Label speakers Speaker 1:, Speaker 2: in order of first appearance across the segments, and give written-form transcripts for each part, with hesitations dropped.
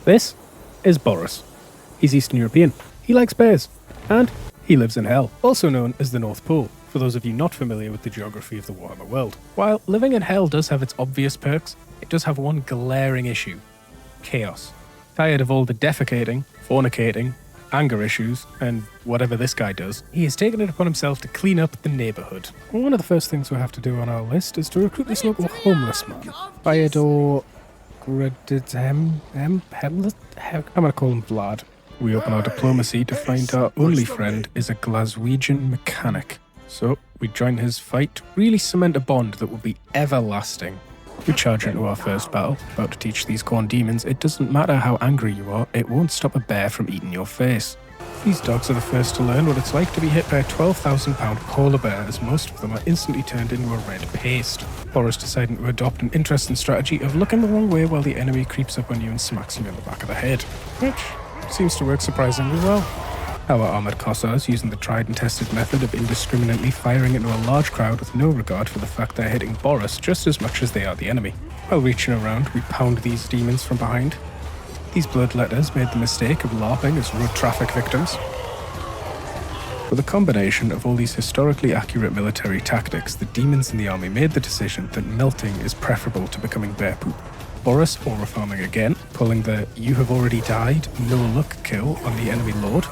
Speaker 1: This is Boris. He's Eastern European. He likes bears. And he lives in Hell, also known as the North Pole, for those of you not familiar with the geography of the Warhammer world. While living in Hell does have its obvious perks, it does have one glaring issue. Chaos. Tired of all the defecating, fornicating, anger issues, and whatever this guy does, he has taken it upon himself to clean up the neighbourhood. One of the first things we have to do on our list is to recruit this local homeless man, Fyodor Gradidem. I'm gonna call him Vlad. We open our diplomacy to find our only friend is a Glaswegian mechanic. So we join his fight to really cement a bond that will be everlasting. We charge into our first battle, about to teach these corn demons it doesn't matter how angry you are, it won't stop a bear from eating your face. These dogs are the first to learn what it's like to be hit by a 12,000-pound polar bear, as most of them are instantly turned into a red paste. Boris deciding to adopt an interesting strategy of looking the wrong way while the enemy creeps up on you and smacks you in the back of the head, which seems to work surprisingly well. Our armoured Cossars using the tried and tested method of indiscriminately firing into a large crowd with no regard for the fact they're hitting Boris just as much as they are the enemy. While reaching around, we pound these demons from behind. These bloodletters made the mistake of LARPing as road traffic victims. With a combination of all these historically accurate military tactics, the demons in the army made the decision that melting is preferable to becoming bear poop. Boris aura farming again, pulling the "you have already died, no luck" kill on the enemy lord.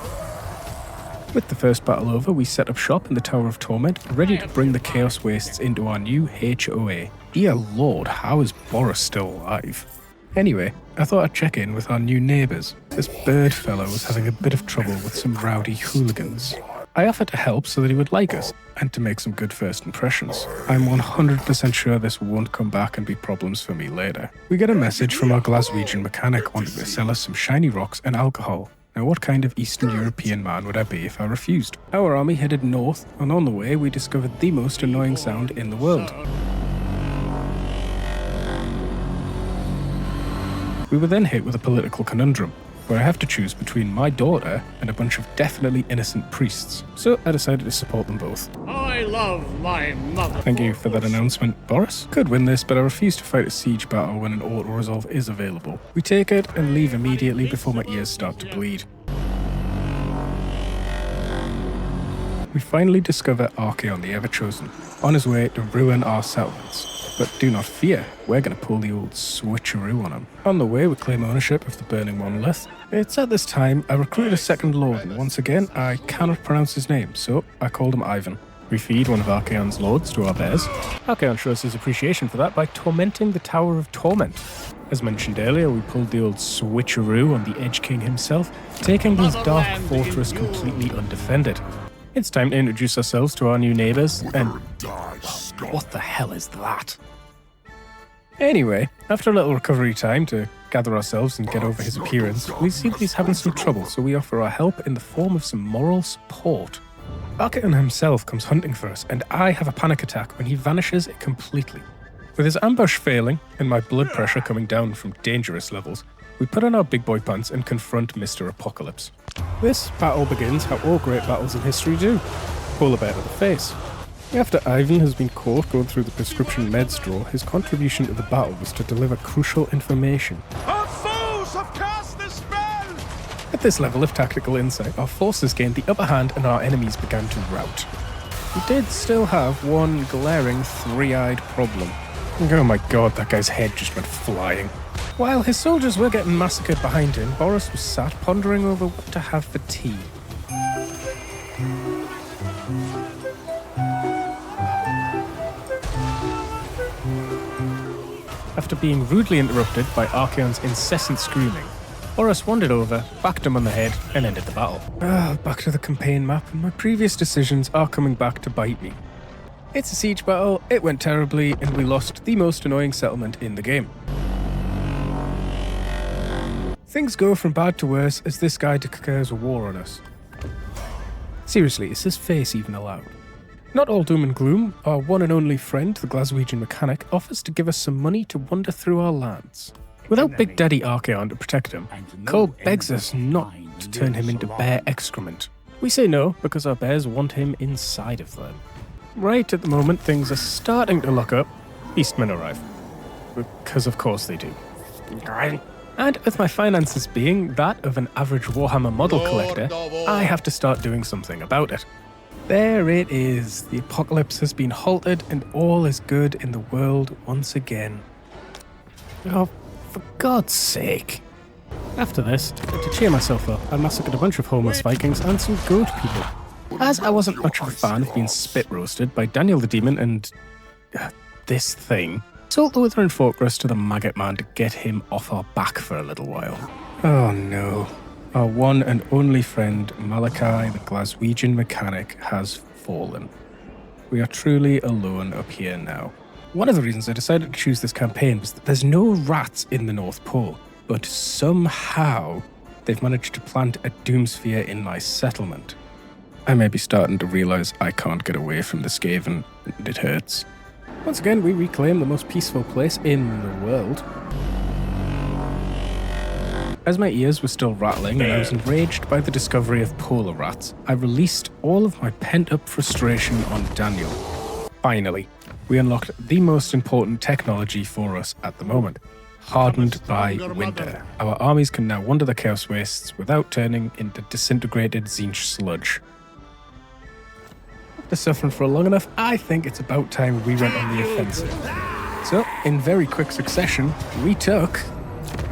Speaker 1: With the first battle over, we set up shop in the Tower of Torment, ready to bring the Chaos Wastes into our new HOA. Dear lord, how is Boris still alive? Anyway, I thought I'd check in with our new neighbours. This bird fellow was having a bit of trouble with some rowdy hooligans. I offered to help so that he would like us, and to make some good first impressions. I'm 100% sure this won't come back and be problems for me later. We get a message from our Glaswegian mechanic wanting to sell us some shiny rocks and alcohol. Now what kind of Eastern European man would I be if I refused? Our army headed north, and on the way we discovered the most annoying sound in the world. We were then hit with a political conundrum, where I have to choose between my daughter and a bunch of definitely innocent priests. So I decided to support them both.
Speaker 2: I love my mother.
Speaker 1: Thank you for that announcement, Boris. Could win this, but I refuse to fight a siege battle when an auto-resolve is available. We take it and leave immediately before my ears start to bleed. We finally discover Archaon the Ever-Chosen, on his way to ruin our settlements. But do not fear, we're going to pull the old switcheroo on him. On the way, we claim ownership of the Burning Monolith. It's at this time I recruited a second lord, and once again, I cannot pronounce his name, so I called him Ivan. We feed one of Archaon's lords to our bears. Archaon shows his appreciation for that by tormenting the Tower of Torment. As mentioned earlier, we pulled the old switcheroo on the Edge King himself, taking his dark fortress completely undefended. It's time to introduce ourselves to our new neighbours, and what the hell is that? Anyway, after a little recovery time to gather ourselves and get over his appearance, we see that he's having some trouble, so we offer our help in the form of some moral support. Archaon himself comes hunting for us, and I have a panic attack when he vanishes completely. With his ambush failing, and my blood pressure coming down from dangerous levels, we put on our big boy pants and confront Mr. Apocalypse. This battle begins how all great battles in history do. Polar bear to the face. After Ivan has been caught going through the prescription meds drawer, his contribution to the battle was to deliver crucial information.
Speaker 2: Our foes have cast this spell!
Speaker 1: At this level of tactical insight, our forces gained the upper hand and our enemies began to rout. We did still have one glaring three-eyed problem. Oh my god, that guy's head just went flying. While his soldiers were getting massacred behind him, Boris was sat pondering over what to have for tea. After being rudely interrupted by Archaon's incessant screaming, Boris wandered over, whacked him on the head, and ended the battle. Back to the campaign map, and my previous decisions are coming back to bite me. It's a siege battle, it went terribly, and we lost the most annoying settlement in the game. Things go from bad to worse as this guy declares war on us. Seriously, is his face even allowed? Not all doom and gloom, our one and only friend, the Glaswegian mechanic, offers to give us some money to wander through our lands. Without Big Daddy Archaon to protect him, Cole begs us not to turn him into bear excrement. We say no because our bears want him inside of them. Right at the moment things are starting to look up, Eastmen arrive. Because of course they do. And with my finances being that of an average Warhammer model collector, I have to start doing something about it. There it is. The apocalypse has been halted and all is good in the world once again. Oh, for God's sake. After this, to cheer myself up, I massacred a bunch of homeless Vikings and some goat people. As I wasn't much of a fan of being spit roasted by Daniel the Demon and this thing, sold the Withering Fortress to the Maggot Man to get him off our back for a little while. Oh no. Our one and only friend, Malachi, the Glaswegian mechanic, has fallen. We are truly alone up here now. One of the reasons I decided to choose this campaign was that there's no rats in the North Pole, but somehow they've managed to plant a doomsphere in my settlement. I may be starting to realise I can't get away from the Skaven, and it hurts. Once again, we reclaim the most peaceful place in the world. As my ears were still rattling and I was enraged by the discovery of polar rats, I released all of my pent-up frustration on Daniel. Finally, we unlocked the most important technology for us at the moment. Hardened by winter. Our armies can now wander the Chaos Wastes without turning into disintegrated Tzeentch sludge. After suffering for long enough, I think it's about time we went on the offensive. So, in very quick succession, we took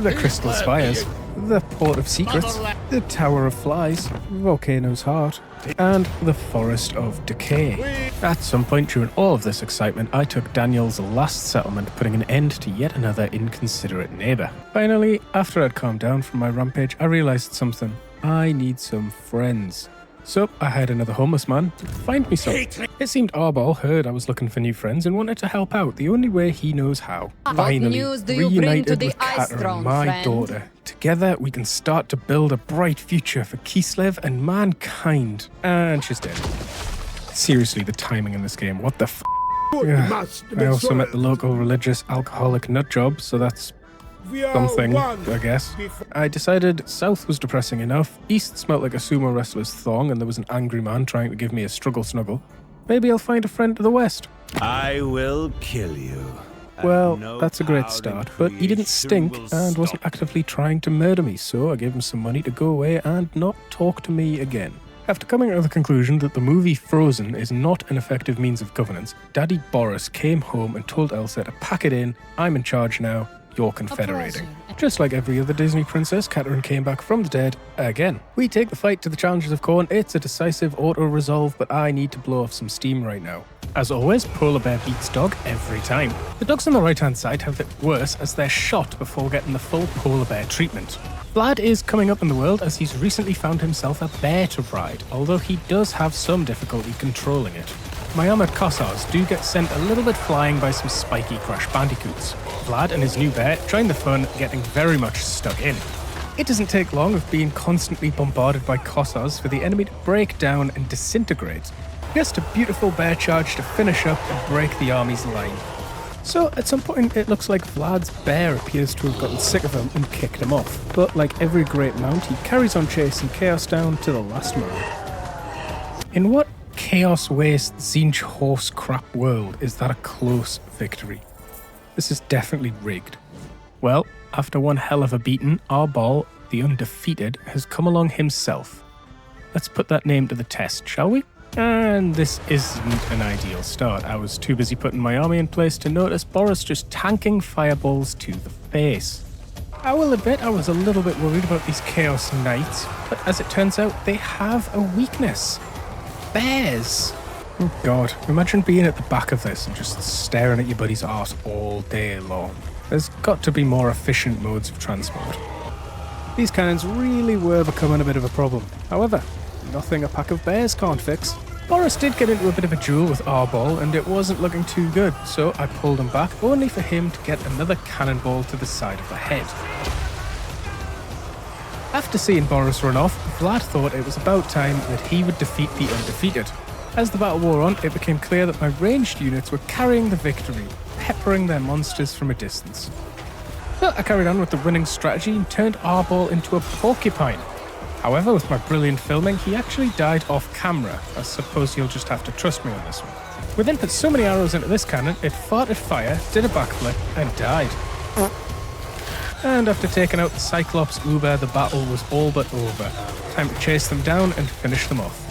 Speaker 1: the Crystal Spires, the Port of Secrets, the Tower of Flies, Volcano's Heart, and the Forest of Decay. At some point during all of this excitement, I took Daniel's last settlement, putting an end to yet another inconsiderate neighbour. Finally, after I'd calmed down from my rampage, I realised something. I need some friends. So, I hired another homeless man to find me some. It seemed Arbol heard I was looking for new friends and wanted to help out the only way he knows how. Finally, reunited with Kata and my daughter. Together, we can start to build a bright future for Kislev and mankind. And she's dead. Seriously, the timing in this game, what the f***? I also met the local religious alcoholic nutjob, so that's something, I guess. I decided south was depressing enough, east smelt like a sumo wrestler's thong, and there was an angry man trying to give me a struggle snuggle. Maybe I'll find a friend to the west.
Speaker 3: I will kill you.
Speaker 1: Well, that's a great start, but he didn't stink and wasn't actively trying to murder me, so I gave him some money to go away and not talk to me again. After coming to the conclusion that the movie Frozen is not an effective means of governance, Daddy Boris came home and told Elsa to pack it in, I'm in charge now, you're confederating. Just like every other Disney princess, Catherine came back from the dead again. We take the fight to the challenges of Khorne. It's a decisive auto-resolve, but I need to blow off some steam right now. As always, polar bear beats dog every time. The dogs on the right-hand side have it worse as they're shot before getting the full polar bear treatment. Vlad is coming up in the world as he's recently found himself a bear to ride, although he does have some difficulty controlling it. My armoured Kossars do get sent a little bit flying by some spiky Crash Bandicoots. Vlad and his new bear join the fun, getting very much stuck in. It doesn't take long of being constantly bombarded by Kossars for the enemy to break down and disintegrate. Just a beautiful bear charge to finish up and break the army's line. So at some point it looks like Vlad's bear appears to have gotten sick of him and kicked him off. But like every great mount, he carries on chasing chaos down to the last moment. In what Chaos Waste Tzeentch horse crap world is that a close victory? This is definitely rigged. Well, after one hell of a beating, Arbol, the undefeated, has come along himself. Let's put that name to the test, shall we? And this isn't an ideal start. I was too busy putting my army in place to notice Boris just tanking fireballs to the face. I will admit I was a little bit worried about these Chaos Knights, but as it turns out, they have a weakness. Bears. Oh God, imagine being at the back of this and just staring at your buddy's arse all day long. There's got to be more efficient modes of transport. These cannons really were becoming a bit of a problem. However, nothing a pack of bears can't fix. Boris did get into a bit of a duel with Arbol and it wasn't looking too good, so I pulled him back only for him to get another cannonball to the side of the head. After seeing Boris run off, Vlad thought it was about time that he would defeat the undefeated. As the battle wore on, it became clear that my ranged units were carrying the victory, peppering their monsters from a distance. But I carried on with the winning strategy and turned Arbol into a porcupine. However, with my brilliant filming, he actually died off camera. I suppose you'll just have to trust me on this one. We then put so many arrows into this cannon, it farted fire, did a backflip, and died. And after taking out the Cyclops Uber, the battle was all but over. Time to chase them down and finish them off.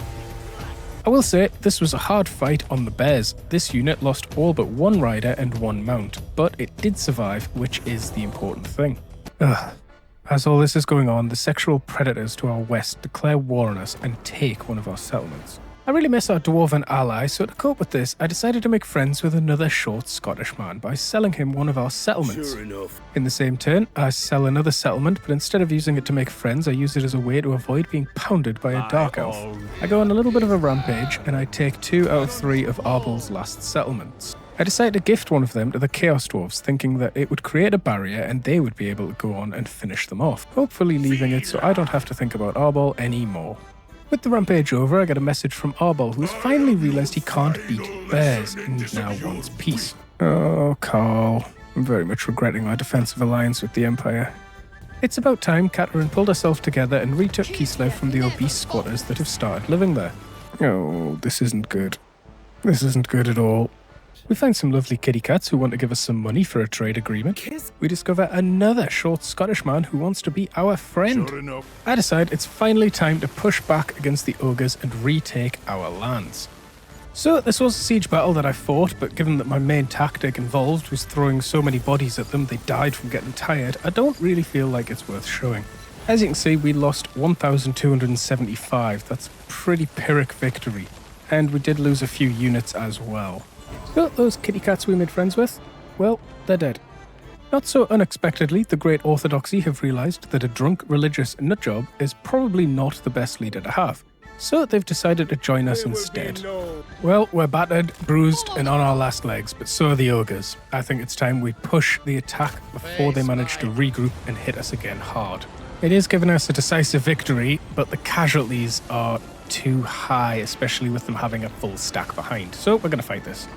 Speaker 1: I will say, this was a hard fight on the bears. This unit lost all but one rider and one mount, but it did survive, which is the important thing. As all this is going on, the sexual predators to our west declare war on us and take one of our settlements. I really miss our dwarven ally, so to cope with this, I decided to make friends with another short Scottish man by selling him one of our settlements.
Speaker 3: Sure enough.
Speaker 1: In the same turn, I sell another settlement, but instead of using it to make friends, I use it as a way to avoid being pounded by a dark elf. I go on a little bit of a rampage, and I take 2 out of 3 of Arbel's last settlements. I decided to gift one of them to the Chaos Dwarves, thinking that it would create a barrier and they would be able to go on and finish them off, hopefully leaving it so I don't have to think about Arbel anymore. With the rampage over, I get a message from Arbel, who has finally realised he can't beat bears and now wants peace. Oh, Carl. I'm very much regretting my defensive alliance with the Empire. It's about time Katerin pulled herself together and retook Kislev from the obese squatters that have started living there. Oh, this isn't good. This isn't good at all. We find some lovely kitty cats who want to give us some money for a trade agreement. We discover another short Scottish man who wants to be our friend.
Speaker 3: Sure enough.
Speaker 1: I decide it's finally time to push back against the ogres and retake our lands. So this was a siege battle that I fought, but given that my main tactic involved was throwing so many bodies at them they died from getting tired, I don't really feel like it's worth showing. As you can see, we lost 1,275. That's a pretty Pyrrhic victory. And we did lose a few units as well. But those kitty cats we made friends with, well, they're dead. Not so unexpectedly, the Great Orthodoxy have realised that a drunk religious nutjob is probably not the best leader to have. So they've decided to join us instead. Well, we're battered, bruised, and on our last legs, but so are the ogres. I think it's time we push the attack before they manage to regroup and hit us again hard. It is giving us a decisive victory, but the casualties are too high, especially with them having a full stack behind. So we're going to fight this.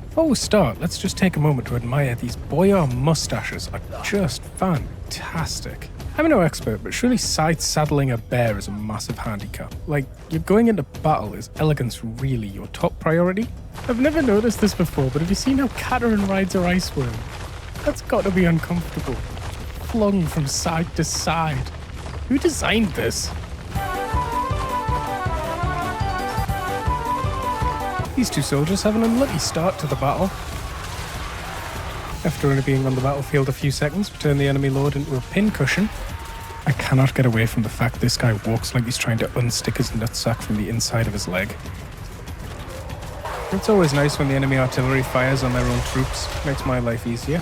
Speaker 1: Before we start, let's just take a moment to admire these boyar mustaches are just fantastic. I'm no expert, but surely side-saddling a bear is a massive handicap. Like, you're going into battle, is elegance really your top priority? I've never noticed this before, but have you seen how Katerin rides her ice worm? That's got to be uncomfortable. Flung from side to side. Who designed this? These two soldiers have an unlucky start to the battle. After only being on the battlefield a few seconds, we turn the enemy lord into a pincushion. I cannot get away from the fact this guy walks like he's trying to unstick his nutsack from the inside of his leg. It's always nice when the enemy artillery fires on their own troops. Makes my life easier.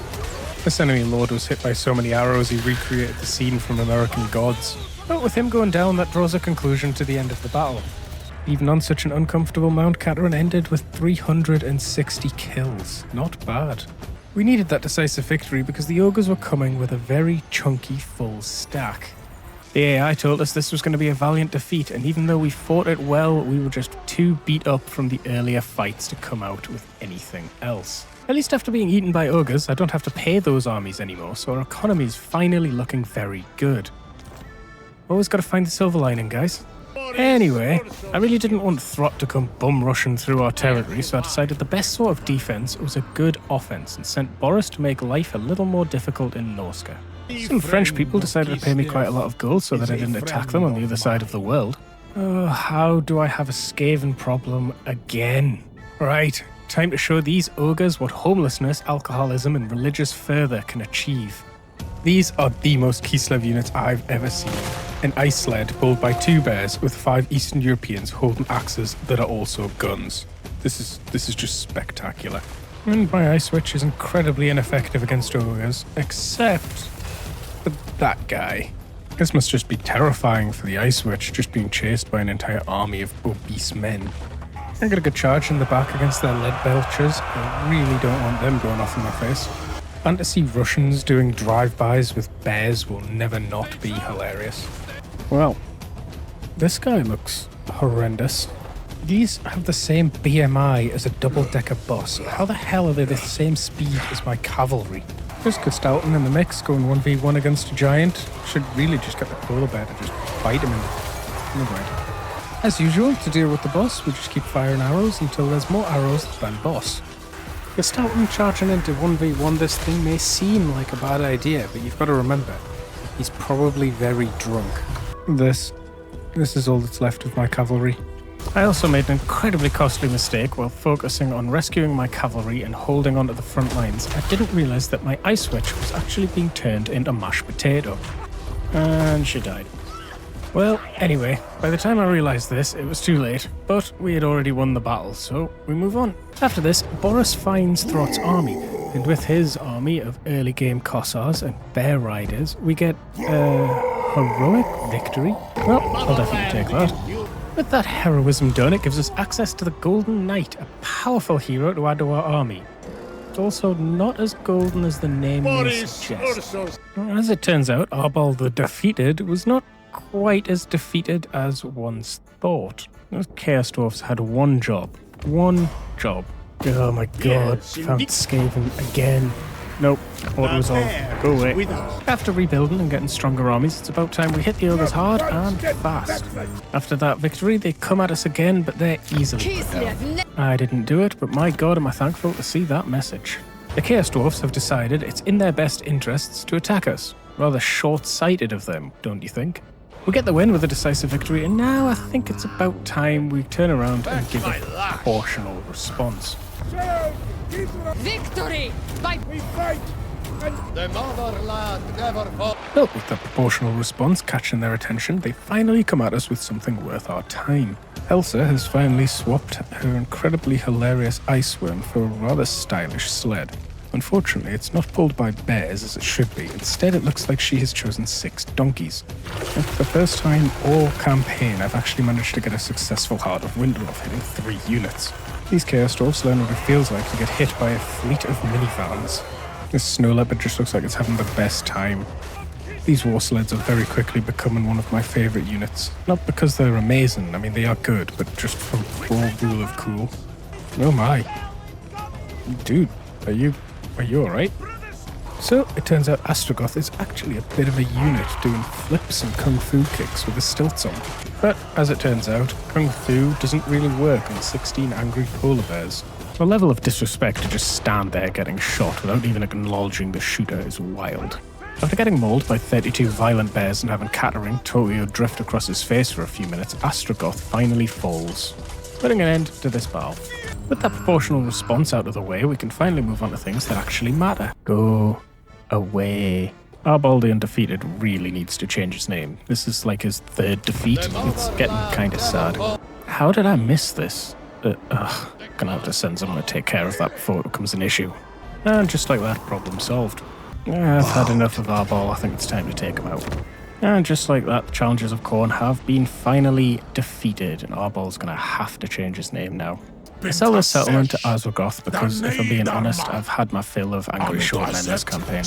Speaker 1: This enemy lord was hit by so many arrows he recreated the scene from American Gods. But with him going down, that draws a conclusion to the end of the battle. Even on such an uncomfortable mount, Katerin ended with 360 kills. Not bad. We needed that decisive victory because the ogres were coming with a very chunky full stack. The AI told us this was going to be a valiant defeat, and even though we fought it well, we were just too beat up from the earlier fights to come out with anything else. At least after being eaten by ogres, I don't have to pay those armies anymore, so our economy is finally looking very good. Always got to find the silver lining, guys. Anyway, I really didn't want Throt to come bum rushing through our territory, so I decided the best sort of defense was a good offense and sent Boris to make life a little more difficult in Norska. Some French people decided to pay me quite a lot of gold so that I didn't attack them on the other side of the world. Oh, how do I have a Skaven problem again? Right, time to show these ogres what homelessness, alcoholism, and religious fervour can achieve. These are the most Kislev units I've ever seen. An ice sled pulled by 2 bears with 5 Eastern Europeans holding axes that are also guns. This is just spectacular. And my ice switch is incredibly ineffective against ogres, except for that guy. This must just be terrifying for the ice witch, just being chased by an entire army of obese men. I'm gonna get charged in the back against their lead belchers. I really don't want them going off in my face. Fantasy Russians doing drive-bys with bears will never not be hilarious. Well, this guy looks horrendous. These have the same BMI as a double-decker bus. How the hell are they the same speed as my cavalry? There's Gustalton in the mix, going 1v1 against a giant. Should really just get the polar bear to just fight him in the ground. As usual, to deal with the boss, we just keep firing arrows until there's more arrows than boss. Gestalten charging into 1v1 this thing may seem like a bad idea, but you've got to remember, he's probably very drunk. This is all that's left of my cavalry. I also made an incredibly costly mistake while focusing on rescuing my cavalry and holding onto the front lines. I didn't realise that my ice witch was actually being turned into mashed potato. And she died. Well, anyway, by the time I realised this, it was too late, but we had already won the battle, so we move on. After this, Boris finds Throt's army, and with his army of early game Kossars and bear riders, we get a heroic victory. Well, I'll definitely take that. With that heroism done, it gives us access to the Golden Knight, a powerful hero to add to our army. It's also not as golden as the name may
Speaker 2: Boris
Speaker 1: suggest.
Speaker 2: Ursus.
Speaker 1: As it turns out, Arbol the Defeated was not quite as defeated as once thought. Those Chaos Dwarfs had one job. One job. Oh my god,
Speaker 2: Yes,
Speaker 1: found
Speaker 2: indeed.
Speaker 1: Skaven again. Nope, auto resolve. Go away. After rebuilding and getting stronger armies, it's about time we hit the ogres hard and fast. After that victory, they come at us again, but they're easily put down. I didn't do it, but my god am I thankful to see that message. The Chaos Dwarfs have decided it's in their best interests to attack us. Rather short-sighted of them, don't you think? We get the win with a decisive victory, and now I think it's about time we turn around and give a proportional response.
Speaker 4: Victory! By
Speaker 2: The motherland never falls.
Speaker 1: Well, with that proportional response catching their attention, they finally come at us with something worth our time. Elsa has finally swapped her incredibly hilarious ice worm for a rather stylish sled. Unfortunately, it's not pulled by bears as it should be. Instead, it looks like she has chosen 6 donkeys. And for the first time all campaign, I've actually managed to get a successful Heart of Winter off hitting 3 units. These Chaos Dwarfs learn what it feels like to get hit by a fleet of minivans. This snow leopard just looks like it's having the best time. These war sleds are very quickly becoming one of my favourite units. Not because they're amazing, I mean they are good, but just from raw rule of cool. Oh my. Dude, are you alright? So, it turns out Astrogoth is actually a bit of a unit doing flips and kung fu kicks with his stilts on. But, as it turns out, kung fu doesn't really work on 16 angry polar bears. The level of disrespect to just stand there getting shot without even acknowledging the shooter is wild. After getting mauled by 32 violent bears and having Catering Tokyo drift across his face for a few minutes, Astrogoth finally falls, putting an end to this battle. With that proportional response out of the way, we can finally move on to things that actually matter. Go away. Arbol the Undefeated really needs to change his name. This is like his 3rd defeat. It's getting kinda sad. How did I miss this? Gonna have to send someone to take care of that before it becomes an issue. And just like that, problem solved. I've had enough of Arbol, I think it's time to take him out. And just like that, the Challengers of Khorne have been finally defeated, and Arbol's gonna have to change his name now. I sell this settlement to Azorgoth because, if I'm being honest, I've had my fill of angry shortmen this campaign.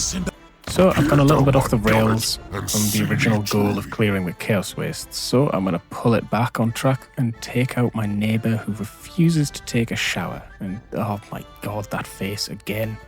Speaker 1: So I've gone a little bit off the rails from the original goal of clearing the Chaos Wastes, so I'm going to pull it back on track and take out my neighbour who refuses to take a shower. And oh my god, that face again.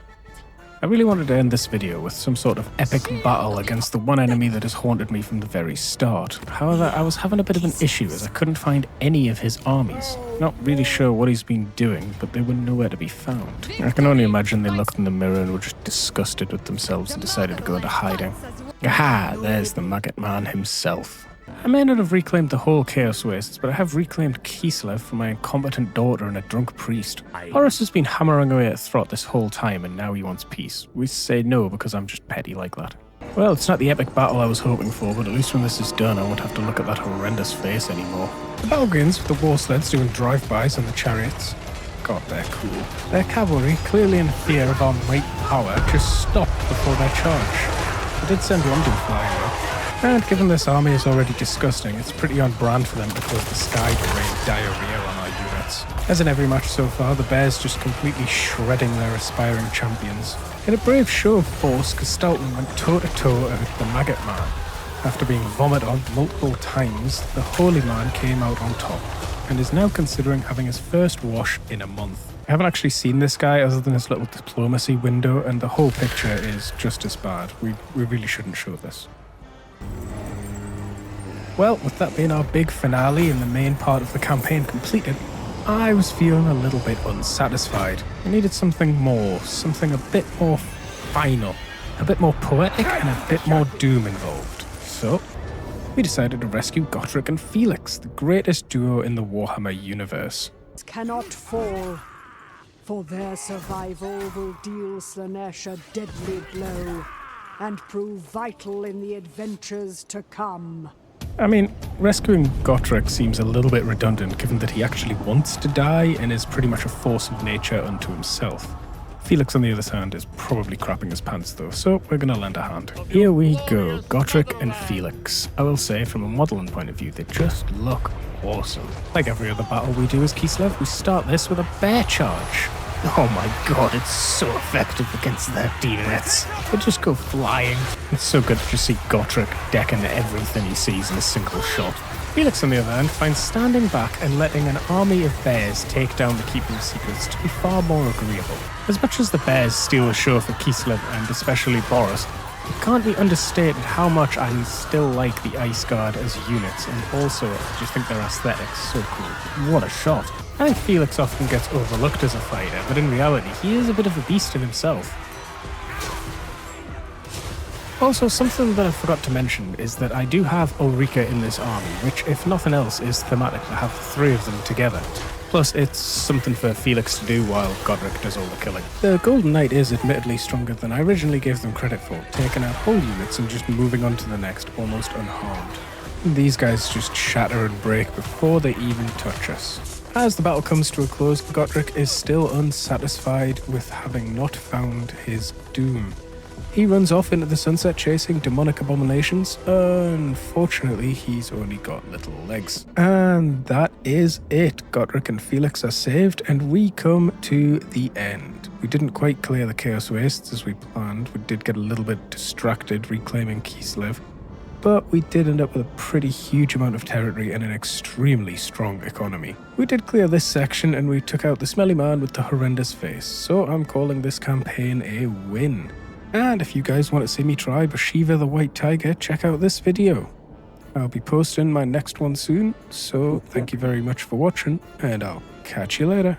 Speaker 1: I really wanted to end this video with some sort of epic battle against the one enemy that has haunted me from the very start. However, I was having a bit of an issue as I couldn't find any of his armies. Not really sure what he's been doing, but they were nowhere to be found. I can only imagine they looked in the mirror and were just disgusted with themselves and decided to go into hiding. Aha, there's the Maggot Man himself. I may not have reclaimed the whole Chaos Wastes, but I have reclaimed Kislev from my incompetent daughter and a drunk priest. Boris has been hammering away at Throt this whole time, and now he wants peace. We say no because I'm just petty like that. Well, it's not the epic battle I was hoping for, but at least when this is done, I won't have to look at that horrendous face anymore. The battle begins with the war sleds doing drive-bys on the chariots. God, they're cool. Their cavalry, clearly in fear of our might power, just stopped before their charge. I did send London flying though. And given this army is already disgusting, it's pretty on brand for them to cause the sky to rain diarrhea on our units. As in every match so far, the Bears just completely shredding their aspiring champions. In a brave show of force, Gestalten went toe-to-toe with the Maggot Man. After being vomited on multiple times, the Holy Man came out on top, and is now considering having his first wash in a month. I haven't actually seen this guy other than his little diplomacy window, and the whole picture is just as bad. We really shouldn't show this. Well, with that being our big finale and the main part of the campaign completed, I was feeling a little bit unsatisfied. I needed something more, something a bit more final, a bit more poetic and a bit more doom involved. So, we decided to rescue Gotrek and Felix, the greatest duo in the Warhammer universe.
Speaker 4: Cannot fall, for their survival will deal Slanesh a deadly blow and prove vital in the adventures to come.
Speaker 1: I mean, rescuing Gotrek seems a little bit redundant given that he actually wants to die and is pretty much a force of nature unto himself. Felix, on the other hand, is probably crapping his pants though, so we're gonna lend a hand. Here we go, Gotrek and Felix. I will say, from a modelling point of view, they just look awesome. Like every other battle we do as Kislev, we start this with a bear charge. Oh my god, it's so effective against their D-nets. They just go flying. It's so good to just see Gotrek decking everything he sees in a single shot. Felix, on the other hand, finds standing back and letting an army of bears take down the Keeper of Secrets to be far more agreeable. As much as the bears steal the show for Kislev and especially Boris, it can't be understated how much I still like the Ice Guard as units, and also I just think their aesthetics so cool. What a shot. I think Felix often gets overlooked as a fighter, but in reality he is a bit of a beast in himself. Also, something that I forgot to mention is that I do have Ulrika in this army, which if nothing else is thematic to have the three of them together. Plus, it's something for Felix to do while Godric does all the killing. The Golden Knight is admittedly stronger than I originally gave them credit for, taking out whole units and just moving on to the next almost unharmed. These guys just shatter and break before they even touch us. As the battle comes to a close, Godric is still unsatisfied with having not found his doom. He runs off into the sunset chasing demonic abominations. Unfortunately, he's only got little legs. And that is it. Gotrek and Felix are saved, and we come to the end. We didn't quite clear the Chaos Wastes as we planned. We did get a little bit distracted reclaiming Kislev, but we did end up with a pretty huge amount of territory and an extremely strong economy. We did clear this section, and we took out the smelly man with the horrendous face, so I'm calling this campaign a win. And if you guys want to see me try Bashiva the White Tiger, check out this video. I'll be posting my next one soon, so thank you very much for watching, and I'll catch you later.